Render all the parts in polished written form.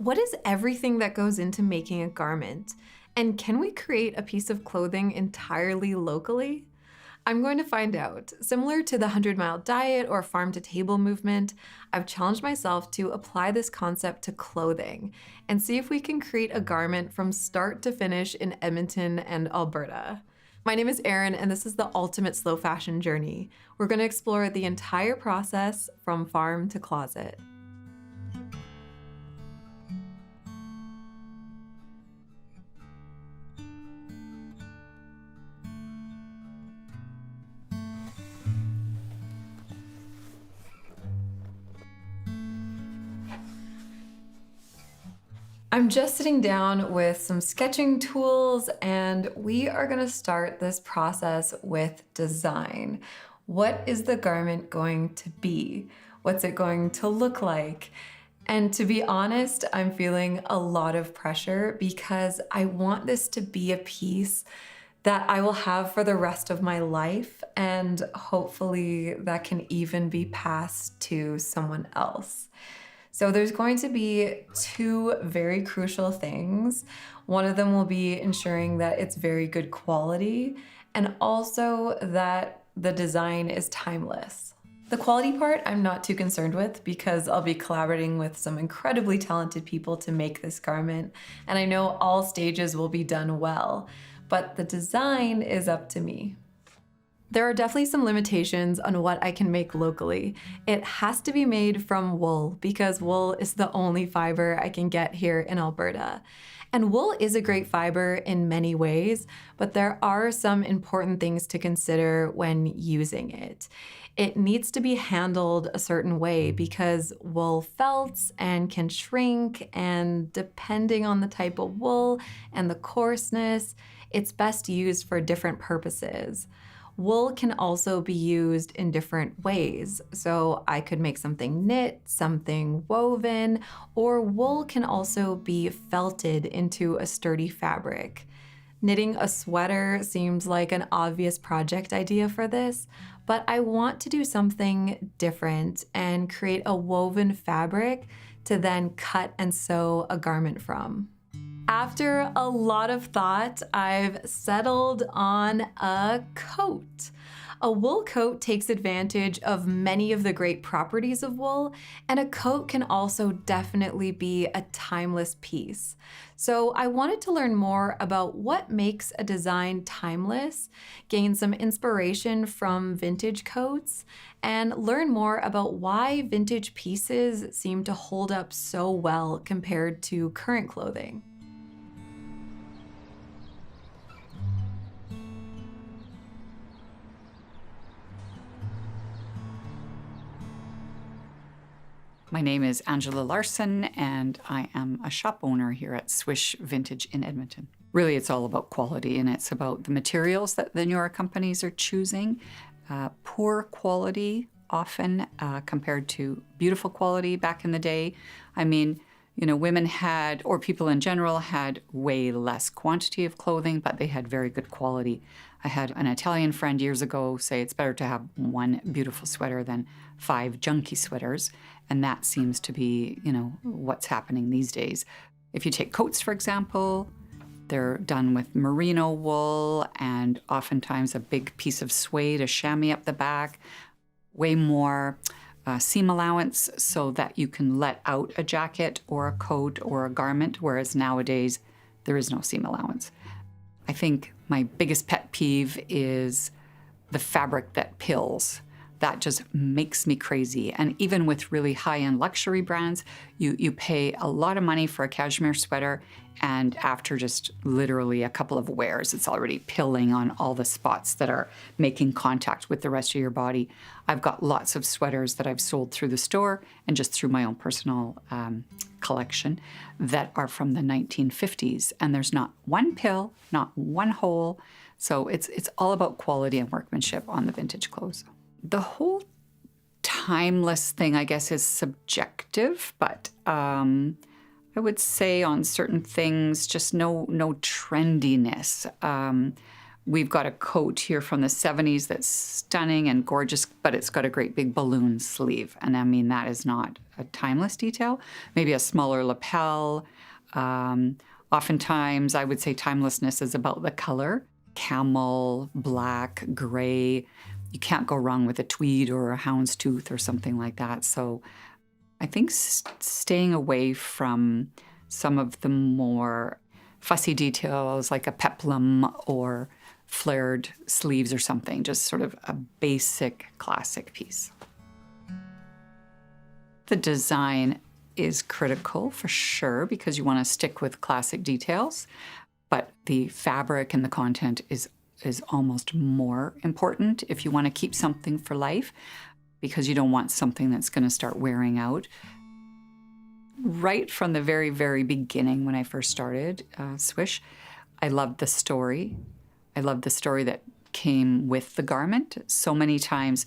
What is everything that goes into making a garment? And can we create a piece of clothing entirely locally? I'm going to find out. Similar to the 100-mile diet or farm to table movement, I've challenged myself to apply this concept to clothing and see if we can create a garment from start to finish in Edmonton and Alberta. My name is Erin, and this is the ultimate slow fashion journey. We're going to explore the entire process from farm to closet. I'm just sitting down with some sketching tools, and we are going to start this process with design. What is the garment going to be? What's it going to look like? And to be honest, I'm feeling a lot of pressure because I want this to be a piece that I will have for the rest of my life, and hopefully that can even be passed to someone else. So there's going to be two very crucial things. One of them will be ensuring that it's very good quality and also that the design is timeless. The quality part I'm not too concerned with because I'll be collaborating with some incredibly talented people to make this garment, and I know all stages will be done well, but the design is up to me. There are definitely some limitations on what I can make locally. It has to be made from wool because wool is the only fiber I can get here in Alberta. And wool is a great fiber in many ways, but there are some important things to consider when using it. It needs to be handled a certain way because wool felts and can shrink, and depending on the type of wool and the coarseness, it's best used for different purposes. Wool can also be used in different ways. So I could make something knit, something woven, or wool can also be felted into a sturdy fabric. Knitting a sweater seems like an obvious project idea for this, but I want to do something different and create a woven fabric to then cut and sew a garment from. After a lot of thought, I've settled on a coat. A wool coat takes advantage of many of the great properties of wool, and a coat can also definitely be a timeless piece. So I wanted to learn more about what makes a design timeless, gain some inspiration from vintage coats, and learn more about why vintage pieces seem to hold up so well compared to current clothing. My name is Angela Larson, and I am a shop owner here at Swish Vintage in Edmonton. Really, it's all about quality, and it's about the materials that the newer companies are choosing. Poor quality often compared to beautiful quality back in the day. I mean, you know, women had, or people in general, had way less quantity of clothing, but they had very good quality. I had an Italian friend years ago say it's better to have one beautiful sweater than 5 junky sweaters, and that seems to be, you know, what's happening these days. If you take coats, for example, they're done with merino wool and oftentimes a big piece of suede, a chamois up the back, way more seam allowance so that you can let out a jacket or a coat or a garment, whereas nowadays there is no seam allowance. I think my biggest pet peeve is the fabric that pills. That just makes me crazy. And even with really high-end luxury brands, you pay a lot of money for a cashmere sweater, and after just literally a couple of wears, it's already pilling on all the spots that are making contact with the rest of your body. I've got lots of sweaters that I've sold through the store and just through my own personal collection that are from the 1950s, and there's not one pill, not one hole. So it's all about quality and workmanship on the vintage clothes. The whole timeless thing, I guess, is subjective, but I would say on certain things, just no trendiness. We've got a coat here from the 70s that's stunning and gorgeous, but it's got a great big balloon sleeve. And I mean, that is not a timeless detail. Maybe a smaller lapel. Oftentimes, I would say timelessness is about the color. Camel, black, gray. You can't go wrong with a tweed or a houndstooth or something like that. So I think staying away from some of the more fussy details like a peplum or flared sleeves or something, just sort of a basic classic piece. The design is critical for sure because you want to stick with classic details, but the fabric and the content is almost more important if you want to keep something for life, because you don't want something that's going to start wearing out. Right from the very, very beginning when I first started Swish, I loved the story. I loved the story that came with the garment. So many times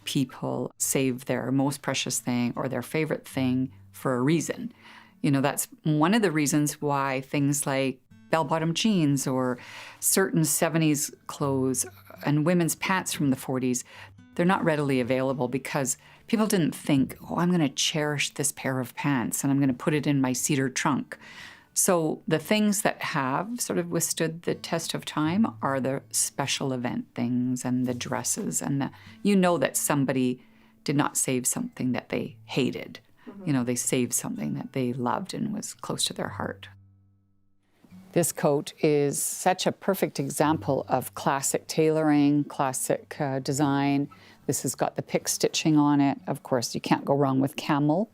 people save their most precious thing or their favorite thing for a reason. You know, that's one of the reasons why things like bell-bottom jeans or certain 70s clothes and women's pants from the 40s, they're not readily available because people didn't think, oh, I'm going to cherish this pair of pants and I'm going to put it in my cedar trunk. So the things that have sort of withstood the test of time are the special event things and the dresses and you know that somebody did not save something that they hated. Mm-hmm. You know, they saved something that they loved and was close to their heart. This coat is such a perfect example of classic tailoring, classic design. This has got the pick stitching on it. Of course, you can't go wrong with camel.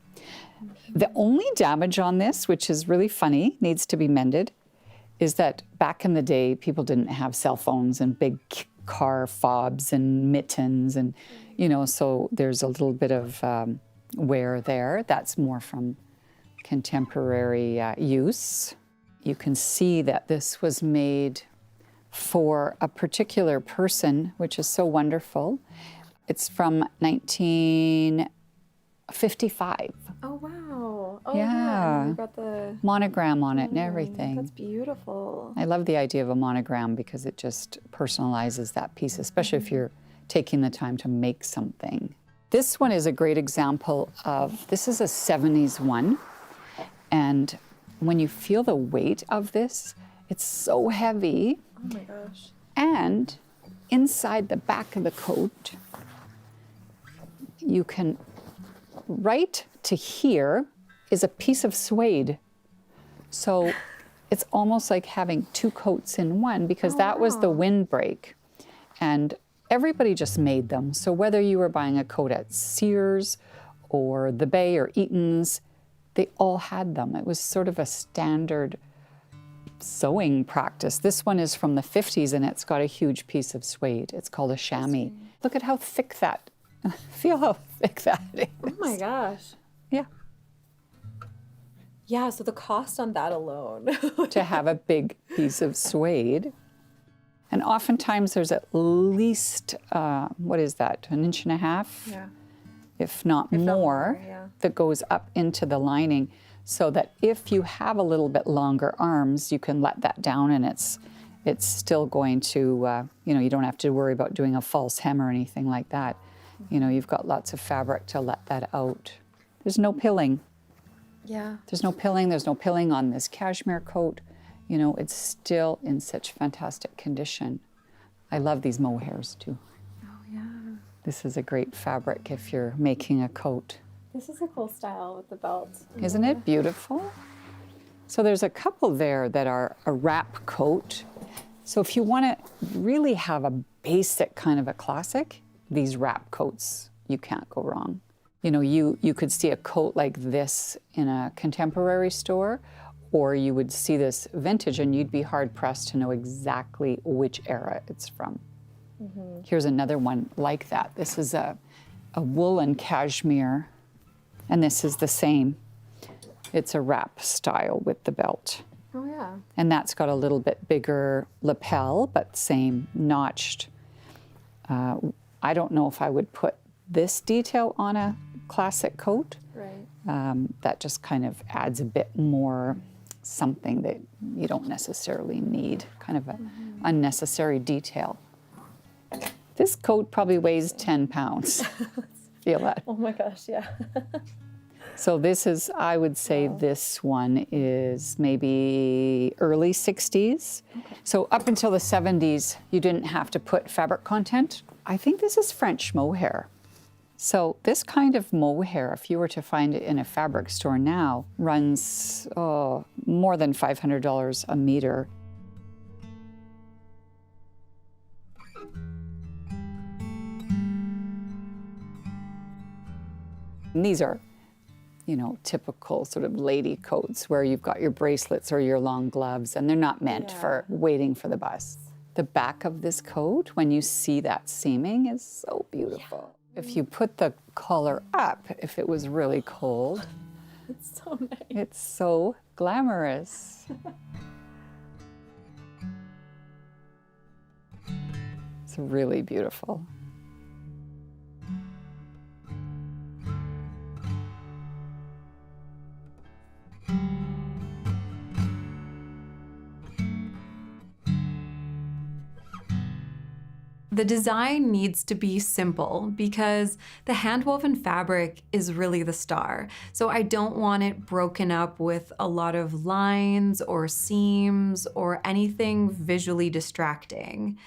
The only damage on this, which is really funny, needs to be mended, is that back in the day, people didn't have cell phones and big car fobs and mittens and, you know, so there's a little bit of wear there. That's more from contemporary use. You can see that this was made for a particular person, which is so wonderful. It's from 1955. Oh, wow. Oh, yeah. And you got the monogram on it and everything. That's beautiful. I love the idea of a monogram because it just personalizes that piece, especially if you're taking the time to make something. This one is a great example of, this is a 70s one. And when you feel the weight of this, it's so heavy. Oh my gosh. And inside the back of the coat, you can, right to here is a piece of suede. So it's almost like having two coats in one because that was the windbreak. And everybody just made them. So whether you were buying a coat at Sears or the Bay or Eaton's, they all had them. It was sort of a standard sewing practice. This one is from the 50s and it's got a huge piece of suede. It's called a chamois. Look at how thick that, feel how thick that is. Oh my gosh. Yeah. Yeah, so the cost on that alone. To have a big piece of suede. And oftentimes there's at least, what is that, 1.5 inches? Yeah. If not more, yeah. that goes up into the lining so that if you have a little bit longer arms, you can let that down and it's still going to, you know, you don't have to worry about doing a false hem or anything like that. You know, you've got lots of fabric to let that out. There's no pilling. Yeah. There's no pilling on this cashmere coat. You know, it's still in such fantastic condition. I love these mohairs too. Oh yeah. This is a great fabric if you're making a coat. This is a cool style with the belt. Isn't it beautiful? So there's a couple there that are a wrap coat. So if you want to really have a basic kind of a classic, these wrap coats, you can't go wrong. You know, you could see a coat like this in a contemporary store, or you would see this vintage and you'd be hard pressed to know exactly which era it's from. Mm-hmm. Here's another one like that. This is a wool and cashmere, and this is the same. It's a wrap style with the belt. Oh yeah. And that's got a little bit bigger lapel, but same notched. I don't know if I would put this detail on a classic coat. Right. That just kind of adds a bit more something that you don't necessarily need, kind of unnecessary detail. This coat probably weighs 10 pounds. Feel that? Oh my gosh, yeah. So this is, I would say this one is maybe early 60s. Okay. So up until the 70s, you didn't have to put fabric content. I think this is French mohair. So this kind of mohair, if you were to find it in a fabric store now, runs more than $500 a meter. And these are, you know, typical sort of lady coats where you've got your bracelets or your long gloves, and they're not meant for waiting for the bus. The back of this coat, when you see that seaming, is so beautiful. Yeah. If you put the collar up, if it was really cold, it's so nice. It's so glamorous. It's really beautiful. The design needs to be simple because the handwoven fabric is really the star. So I don't want it broken up with a lot of lines or seams or anything visually distracting.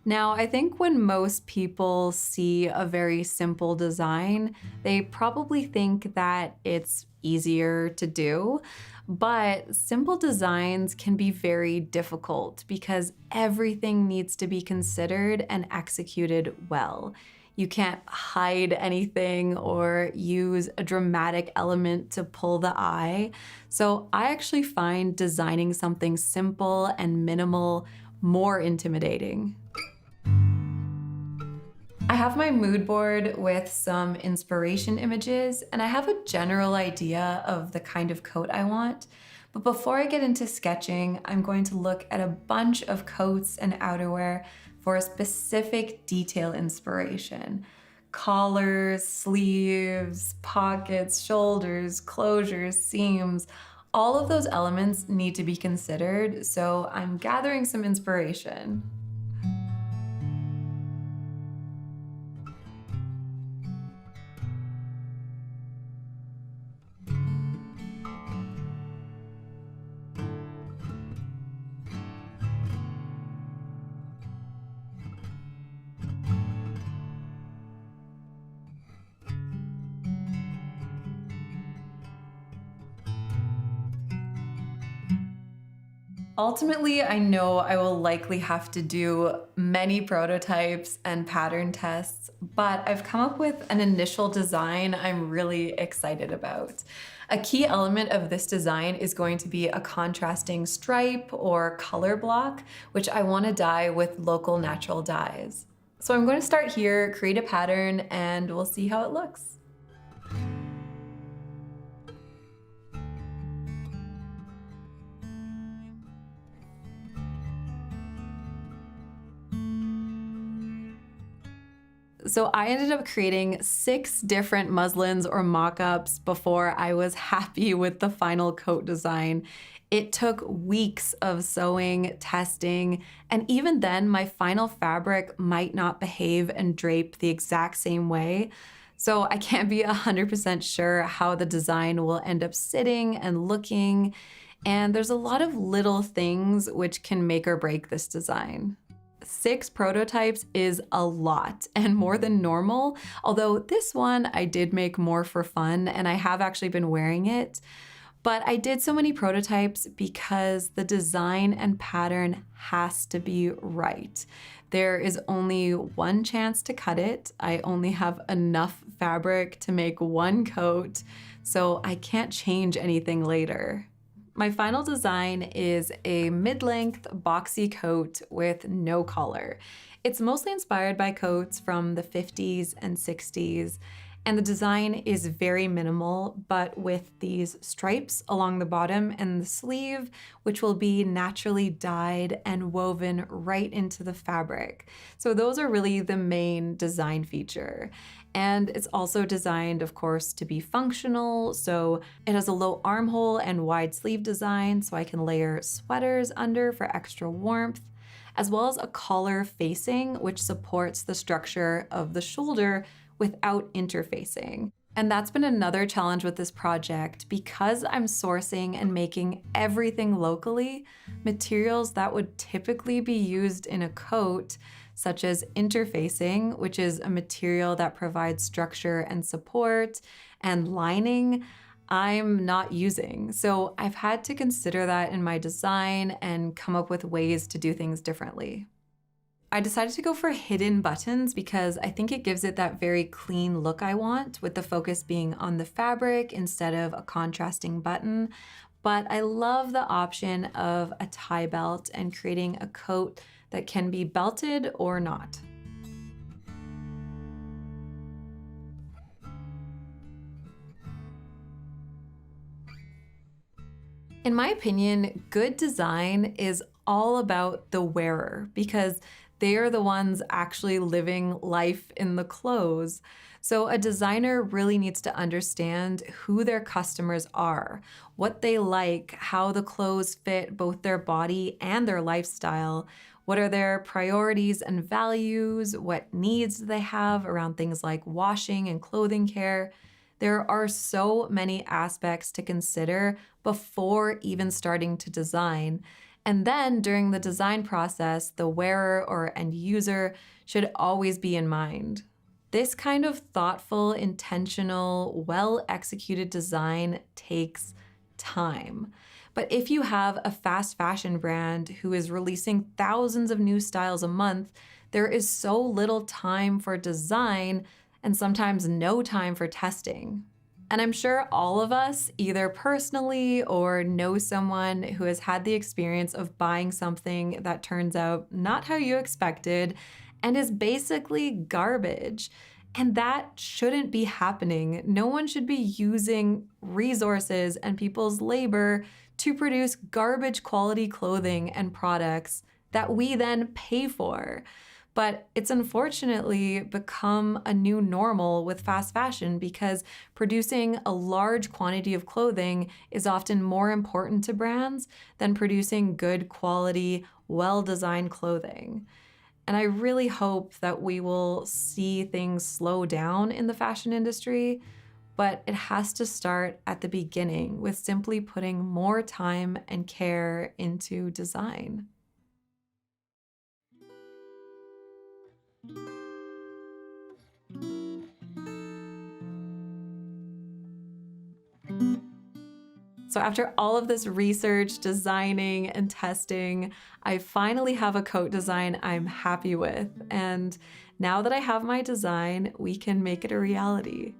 Now, I think when most people see a very simple design, they probably think that it's easier to do. But simple designs can be very difficult because everything needs to be considered and executed well. You can't hide anything or use a dramatic element to pull the eye. So I actually find designing something simple and minimal more intimidating. I have my mood board with some inspiration images, and I have a general idea of the kind of coat I want. But before I get into sketching, I'm going to look at a bunch of coats and outerwear for a specific detail inspiration. Collars, sleeves, pockets, shoulders, closures, seams, all of those elements need to be considered, so I'm gathering some inspiration. Ultimately, I know I will likely have to do many prototypes and pattern tests, but I've come up with an initial design I'm really excited about. A key element of this design is going to be a contrasting stripe or color block, which I want to dye with local natural dyes. So I'm going to start here, create a pattern, and we'll see how it looks. So I ended up creating 6 different muslins or mock-ups before I was happy with the final coat design. It took weeks of sewing, testing, and even then my final fabric might not behave and drape the exact same way. So I can't be 100% sure how the design will end up sitting and looking. And there's a lot of little things which can make or break this design. 6 prototypes is a lot and more than normal, although this one I did make more for fun and I have actually been wearing it. But I did so many prototypes because the design and pattern has to be right. There is only one chance to cut it. I only have enough fabric to make one coat, so I can't change anything later. My final design is a mid-length boxy coat with no collar. It's mostly inspired by coats from the 50s and 60s, and the design is very minimal, but with these stripes along the bottom and the sleeve, which will be naturally dyed and woven right into the fabric. So those are really the main design feature. And it's also designed, of course, to be functional. So it has a low armhole and wide sleeve design, so I can layer sweaters under for extra warmth. as well as a collar facing, which supports the structure of the shoulder without interfacing. And that's been another challenge with this project. Because I'm sourcing and making everything locally, materials that would typically be used in a coat, such as interfacing, which is a material that provides structure and support, and lining, I'm not using. So I've had to consider that in my design and come up with ways to do things differently. I decided to go for hidden buttons because I think it gives it that very clean look I want, with the focus being on the fabric instead of a contrasting button. But I love the option of a tie belt and creating a coat that can be belted or not. In my opinion, good design is all about the wearer because they are the ones actually living life in the clothes. So a designer really needs to understand who their customers are, what they like, how the clothes fit both their body and their lifestyle, what are their priorities and values, what needs do they have around things like washing and clothing care. There are so many aspects to consider before even starting to design. And then during the design process, the wearer or end user should always be in mind. This kind of thoughtful, intentional, well-executed design takes time. But if you have a fast fashion brand who is releasing thousands of new styles a month, there is so little time for design and sometimes no time for testing. And I'm sure all of us, either personally or know someone who has had the experience of buying something that turns out not how you expected and is basically garbage. And that shouldn't be happening. No one should be using resources and people's labor to produce garbage quality clothing and products that we then pay for. But it's unfortunately become a new normal with fast fashion because producing a large quantity of clothing is often more important to brands than producing good quality, well-designed clothing. And I really hope that we will see things slow down in the fashion industry, but it has to start at the beginning with simply putting more time and care into design. So after all of this research, designing, and testing, I finally have a coat design I'm happy with. And now that I have my design, we can make it a reality.